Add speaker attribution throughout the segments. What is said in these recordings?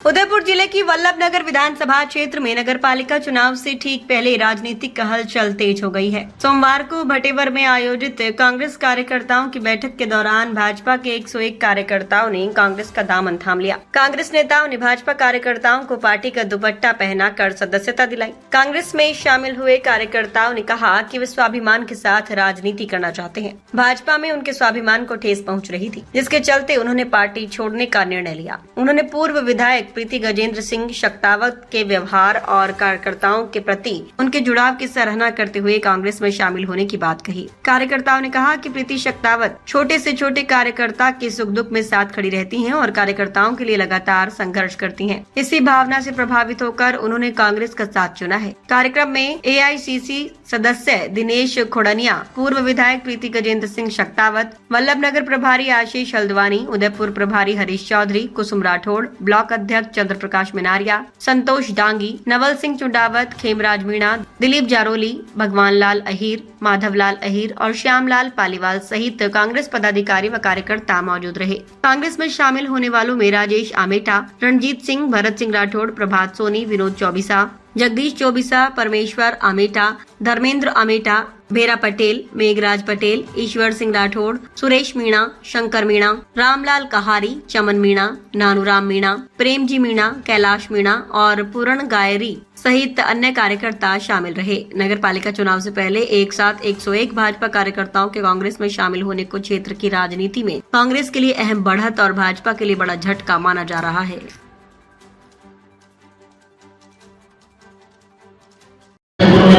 Speaker 1: उदयपुर जिले की वल्लभनगर विधानसभा क्षेत्र में नगर पालिका चुनाव से ठीक पहले राजनीतिक हलचल तेज हो गई है। सोमवार को भटेवर में आयोजित कांग्रेस कार्यकर्ताओं की बैठक के दौरान भाजपा के 101 कार्यकर्ताओं ने कांग्रेस का दामन थाम लिया। कांग्रेस नेताओं ने भाजपा कार्यकर्ताओं को पार्टी का दुपट्टा पहनाकर सदस्यता दिलाई। कांग्रेस में शामिल हुए कार्यकर्ताओं ने कहा कि वे स्वाभिमान के साथ राजनीति करना चाहते हैं। भाजपा में उनके स्वाभिमान को ठेस पहुँच रही थी, जिसके चलते उन्होंने पार्टी छोड़ने का निर्णय लिया। उन्होंने पूर्व विधायक प्रीति गजेंद्र सिंह शक्तावत के व्यवहार और कार्यकर्ताओं के प्रति उनके जुड़ाव की सराहना करते हुए कांग्रेस में शामिल होने की बात कही। कार्यकर्ताओं ने कहा कि प्रीति शक्तावत छोटे से छोटे कार्यकर्ता के सुख दुख में साथ खड़ी रहती हैं और कार्यकर्ताओं के लिए लगातार संघर्ष करती हैं। इसी भावना से प्रभावित होकर उन्होंने कांग्रेस का साथ चुना है। कार्यक्रम में AICC सदस्य दिनेश खोड़निया, पूर्व विधायक प्रीति गजेंद्र सिंह शक्तावत, वल्लभनगर प्रभारी आशीष हल्द्वानी, उदयपुर प्रभारी हरीश चौधरी, कुसुम राठौड़, ब्लॉक अध्यक्ष चंद्र प्रकाश मिनारिया, संतोष डांगी, नवल सिंह चुंडावत, खेमराज मीणा, दिलीप जारोली, भगवान लाल अहीर, माधवलाल अहीर और श्यामलाल पालीवाल सहित कांग्रेस पदाधिकारी व कार्यकर्ता मौजूद रहे। कांग्रेस में शामिल होने वालों में राजेश आमेटा, रणजीत सिंह, भरत सिंह राठौड़, प्रभात सोनी, विनोद चौबीसा, जगदीश चौबीसा, परमेश्वर आमेटा, धर्मेंद्र आमेटा, भेरा पटेल, मेघराज पटेल, ईश्वर सिंह राठौड़, सुरेश मीणा, शंकर मीणा, रामलाल कहारी, चमन मीणा, नानूराम मीणा, प्रेमजी मीणा, कैलाश मीणा और पूर्ण गायरी सहित अन्य कार्यकर्ता शामिल रहे। नगर पालिका चुनाव से पहले एक साथ 101 भाजपा कार्यकर्ताओं के कांग्रेस में शामिल होने को क्षेत्र की राजनीति में कांग्रेस के लिए अहम बढ़त और भाजपा के लिए बड़ा झटका माना जा रहा है।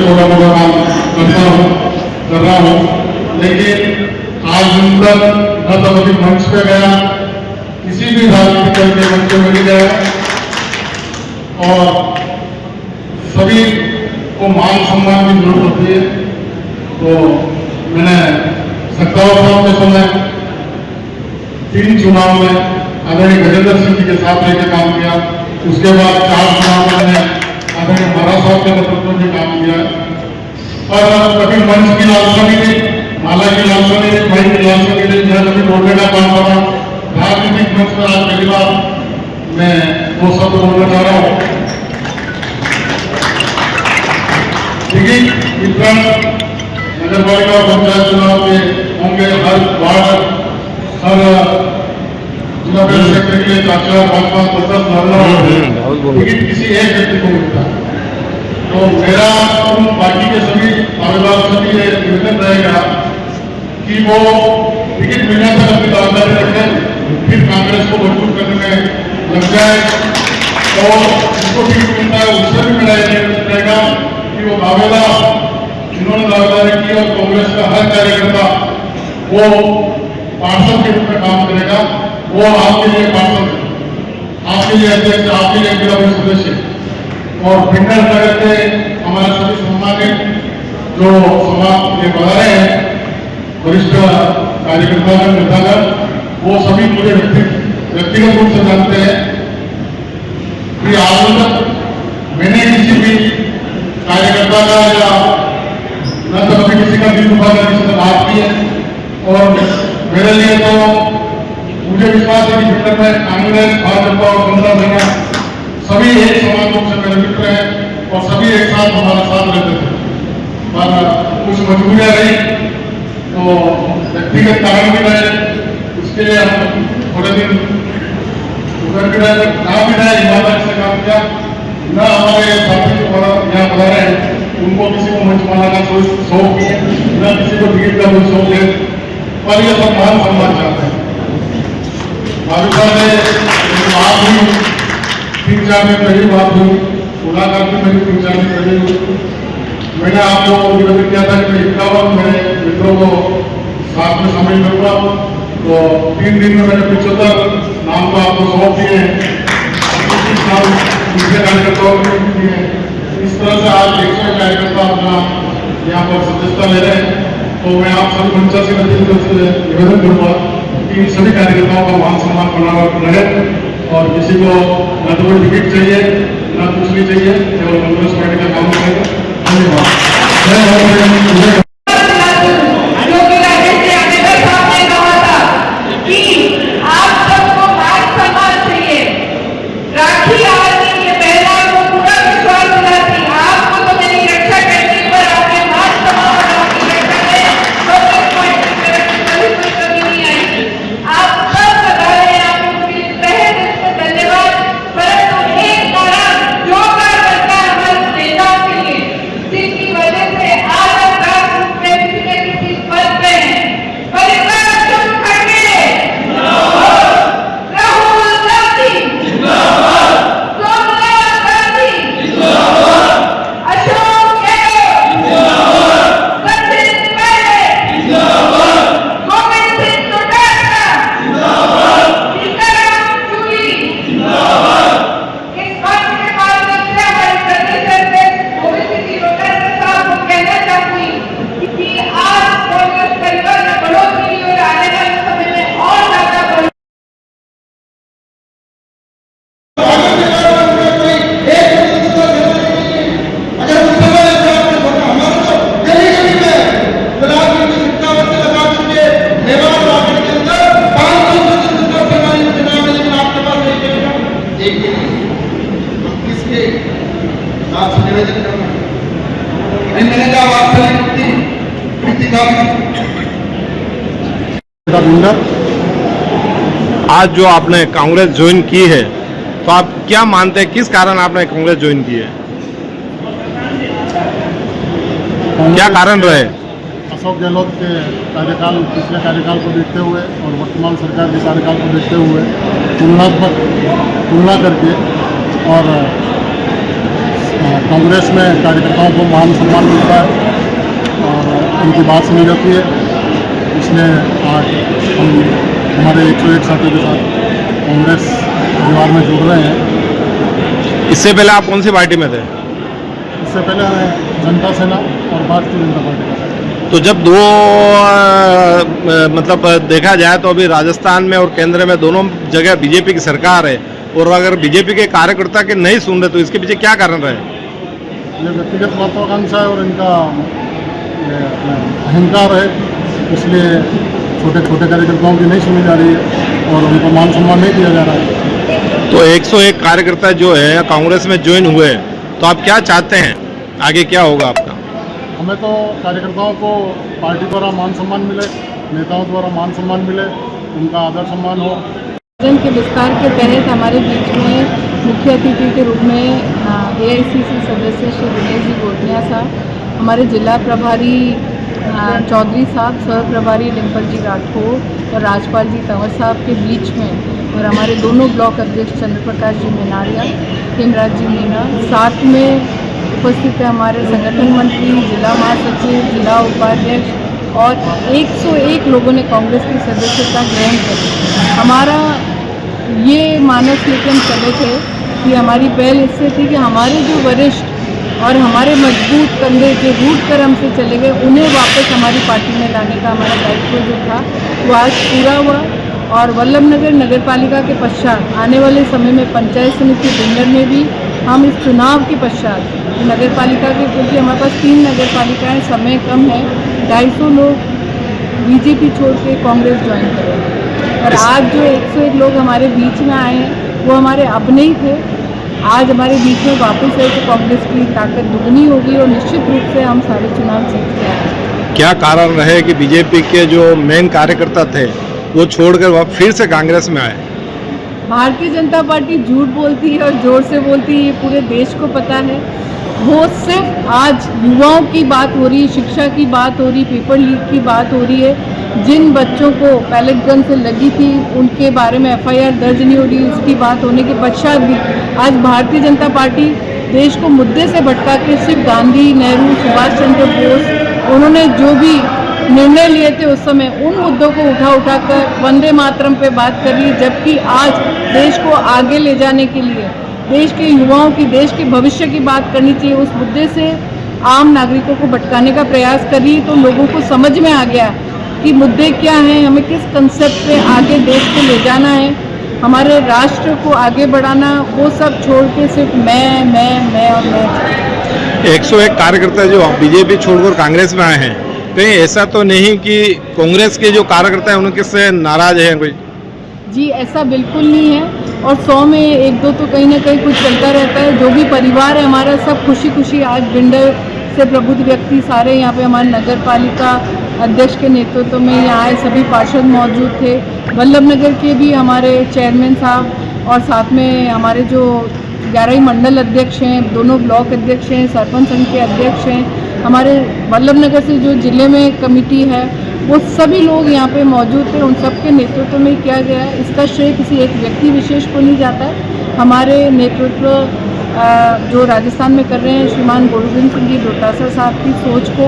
Speaker 2: थोड़ा मोड़ा काम कर रहा हूँ, लेकिन आज दिन तक न तो कभी मंच पे गया, किसी भी राजनीतिक दल के मंच पे मिल गया और सभी को मान सम्मान की जरूरत होती है। तो मैंने सत्तावन साल के समय 3 चुनाव में आदरणीय गजेंद्र सिंह जी के साथ लेकर काम किया। उसके बाद 4 चुनाव में मैंने आदरणीय महाराज साहब के नेतृत्व में काम किया। पर कभी मंच की लालसा नहीं थी, माला की लालसा नहीं थी, भाई की लालसा नहीं थी, मैं कभी बोलने का काम कर रहा हूँ। राजनीतिक मंच पर आज पहली बार मैं 2 शब्द बोलना चाह रहा हूँ। देखिए, वितरण नगर पालिका और पंचायत चुनाव के होंगे। हर वार्ड, हर जिला परिषद सेक्टर के लिए 4-4, 5-5, 10-10 लड़ना, लेकिन किसी एक व्यक्ति को मिलता है। तो मेरा पार्टी के सभी दावेदार सभी ये निवेदन रहेगा कि वो टिकट मिलने तक अपनी दावेदारी रखें, फिर कांग्रेस को मजबूत करने में लग जाए। और जिसको टिकट मिलता है उससे भी मेरा ये निवेदन रहेगा कि वो दावेदार जिन्होंने दावेदारी की और कांग्रेस का हर कार्यकर्ता वो पार्षद के रूप में काम करेगा। वो आपके लिए पार्षद, आपके लिए अध्यक्ष, आपके लिए जिला परिषद सदस्य और पिंडर नगर के हमारे सभी सम्मानित जो समाज के बना रहे हैं वरिष्ठ कार्यकर्ता नेतागण, वो सभी मुझे व्यक्तिगत रूप से जानते हैं कि आज तक मैंने किसी भी कार्यकर्ता का या न तो कभी किसी का दिल दुखाकर किसी से बात की है। और मेरे लिए तो मुझे विश्वास है कि पिंडर में कांग्रेस, भाजपा और जनता सेना सभी एक समान रूप से मेरे मित्र हैं और सभी एक साथ हमारा साथ रहते थे। पर कुछ मजबूरियां रही तो व्यक्तिगत कारण भी रहे, उसके लिए हम थोड़े दिन उधर भी रहे, ना भी रहे, ईमानदारी से काम किया। न हमारे साथी जो यहाँ बना रहे हैं उनको किसी को मंच माना का कोई शौक नहीं है, न किसी को टिकट का कोई शौक है, पर ये सब मान सम्मान चाहते हैं। भाजपा ने बात हुई 3-4 दिन पहली बात हुई, मुलाकात में मेरी 3-4 दिन पहले हुई। मैंने आपको निवेदन किया था कि 51 मेरे मित्रों को साथ में शामिल करूँगा। तो 3 दिन में मैंने 75 नाम तो आपको सौंप दिए हैं, दूसरे कार्यकर्ताओं को भी दिए हैं। इस तरह से आज 100 कार्यकर्ता अपना यहाँ पर सदस्यता ले रहे हैं। तो मैं आप सभी मंचा से निवेदन करूँगा कि सभी कार्यकर्ताओं का मान सम्मान बना रहे और किसी को न तो कोई टिकट चाहिए न कुछ नहीं चाहिए, केवल कांग्रेस पार्टी का काम करेगा। धन्यवाद।
Speaker 3: कि आप सबको मान सम्मान चाहिए, राखी एक के लिए तो किसके साथ निवेदन करना मैंने कहा वास्तविक कृतिका
Speaker 4: आज जो आपने कांग्रेस ज्वाइन की है तो आप क्या मानते हैं किस कारण आपने कांग्रेस ज्वाइन की है? क्या कारण रहे?
Speaker 2: अशोक गहलोत के कार्यकाल, पिछले कार्यकाल को देखते हुए और वर्तमान सरकार के कार्यकाल को देखते हुए तुलना करके और कांग्रेस में कार्यकर्ताओं को मान सम्मान मिलता है और उनकी बात सुनी जाती है, इसलिए आज हम हमारे 101 साथियों के साथ कांग्रेस परिवार में जुड़ रहे हैं।
Speaker 4: इससे पहले आप कौन सी पार्टी में थे?
Speaker 2: इससे पहले जनता सेना और भारतीय जनता पार्टी का।
Speaker 4: तो जब दो मतलब देखा जाए तो अभी राजस्थान में और केंद्र में दोनों जगह बीजेपी की सरकार है और अगर बीजेपी के कार्यकर्ता के नहीं सुन रहे तो इसके पीछे क्या कारण रहे?
Speaker 2: ये व्यक्तिगत महत्वाकांक्षा है और इनका अहंकार है, इसलिए छोटे छोटे कार्यकर्ताओं की नहीं सुनी जा रही है और उनको मान सम्मान नहीं दिया जा रहा है।
Speaker 4: तो 101 कार्यकर्ता जो है कांग्रेस में ज्वाइन हुए तो आप क्या चाहते हैं, आगे क्या होगा आपका?
Speaker 2: हमें तो कार्यकर्ताओं को पार्टी द्वारा मान सम्मान मिले, नेताओं द्वारा मान सम्मान मिले, उनका आदर सम्मान हो।
Speaker 5: सदन के विस्तार के तहत हमारे बीच में मुख्य अतिथि के रूप में AICC सदस्य श्री दिनेश जी गोटिया साहब, हमारे जिला प्रभारी चौधरी साहब, सह प्रभारी डिम्पल जी राठौर और राजपाल जी तंवर साहब के बीच में और हमारे दोनों ब्लॉक अध्यक्ष चंद्र प्रकाश जी मेनारिया, हेमराज जी मीना, साथ में उपस्थित है हमारे संगठन मंत्री, जिला महासचिव, जिला उपाध्यक्ष और 101 लोगों ने कांग्रेस की सदस्यता ग्रहण करी। हमारा ये मानस लेकर हम चले थे कि हमारी पहल इससे थी कि हमारे जो वरिष्ठ और हमारे मजबूत कंधे जो रूट कर हमसे चले गए उन्हें वापस हमारी पार्टी में लाने का हमारा दायित्व जो था वो आज पूरा हुआ। और वल्लभनगर नगर पालिका के पश्चात आने वाले समय में पंचायत समिति बिंदर में भी हम इस चुनाव के पश्चात नगर पालिका के, क्योंकि हमारे पास 3 नगर पालिकाएँ, समय कम है, 250 लोग बीजेपी छोड़ के कांग्रेस ज्वाइन करेंगे। और आज जो 101 लोग हमारे बीच में आए हैं वो हमारे अपने ही थे, आज हमारे बीच में वापस है तो कांग्रेस की ताकत दुगनी होगी और निश्चित रूप से हम सारे चुनाव जीत के आए।
Speaker 4: क्या कारण रहे कि बीजेपी के जो मेन कार्यकर्ता थे वो छोड़कर वह फिर से कांग्रेस में आए?
Speaker 5: भारतीय जनता पार्टी झूठ बोलती है और जोर से बोलती है, ये पूरे देश को पता है। वो सिर्फ आज युवाओं की बात हो रही है, शिक्षा की बात हो रही, पेपर लीक की बात हो रही है। जिन बच्चों को पैलेट गन से लगी थी उनके बारे में FIR दर्ज नहीं हो रही, उसकी बात होने के पश्चात भी आज भारतीय जनता पार्टी देश को मुद्दे से भटका के सिर्फ गांधी, नेहरू, सुभाष चंद्र बोस उन्होंने जो भी निर्णय लिए थे उस समय उन मुद्दों को उठा कर वंदे मातरम पे बात कर रही, जबकि आज देश को आगे ले जाने के लिए देश के युवाओं की, देश के भविष्य की बात करनी चाहिए, उस मुद्दे से आम नागरिकों को भटकाने का प्रयास कर रही। तो लोगों को समझ में आ गया कि मुद्दे क्या हैं, हमें किस कंसेप्ट पे आगे देश को ले जाना है, हमारे राष्ट्र को आगे बढ़ाना, वो सब छोड़ के सिर्फ मैं और मैं।
Speaker 4: 101 कार्यकर्ता जो बीजेपी छोड़कर कांग्रेस में आए हैं, कहीं ऐसा तो नहीं कि कांग्रेस के जो कार्यकर्ता हैं उनके से नाराज हैं कोई?
Speaker 5: जी ऐसा बिल्कुल नहीं है और 100 में 1-2 तो कहीं ना कहीं कुछ चलता रहता है। जो भी परिवार है हमारा सब खुशी खुशी आज बिंडर से प्रबुद्ध व्यक्ति सारे यहाँ पे हमारे नगर पालिका अध्यक्ष के नेतृत्व में यहाँ आए, सभी पार्षद मौजूद थे, वल्लभनगर के भी हमारे चेयरमैन साहब और साथ में हमारे जो 11 मंडल अध्यक्ष हैं, दोनों ब्लॉक अध्यक्ष हैं, सरपंच संघ के अध्यक्ष हैं, हमारे वल्लभनगर से जो जिले में कमेटी है वो सभी लोग यहाँ पे मौजूद थे। उन सब के नेतृत्व में किया गया है, इसका श्रेय किसी एक व्यक्ति विशेष को नहीं जाता है। हमारे नेतृत्व जो राजस्थान में कर रहे हैं श्रीमान गोविंद सिंह जी डोटासरा साहब की सोच को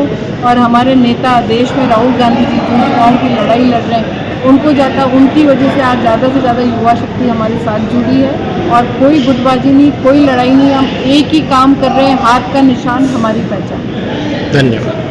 Speaker 5: और हमारे नेता देश में राहुल गांधी जी जो युवाओं की लड़ाई लड़ रहे हैं उनको जाता, उनकी वजह से आज ज़्यादा से ज़्यादा युवा शक्ति हमारे साथ जुड़ी है और कोई गुटबाजी नहीं, कोई लड़ाई नहीं, हम एक ही काम कर रहे हैं, हाथ का निशान हमारी पहचान।
Speaker 4: धन्यवाद।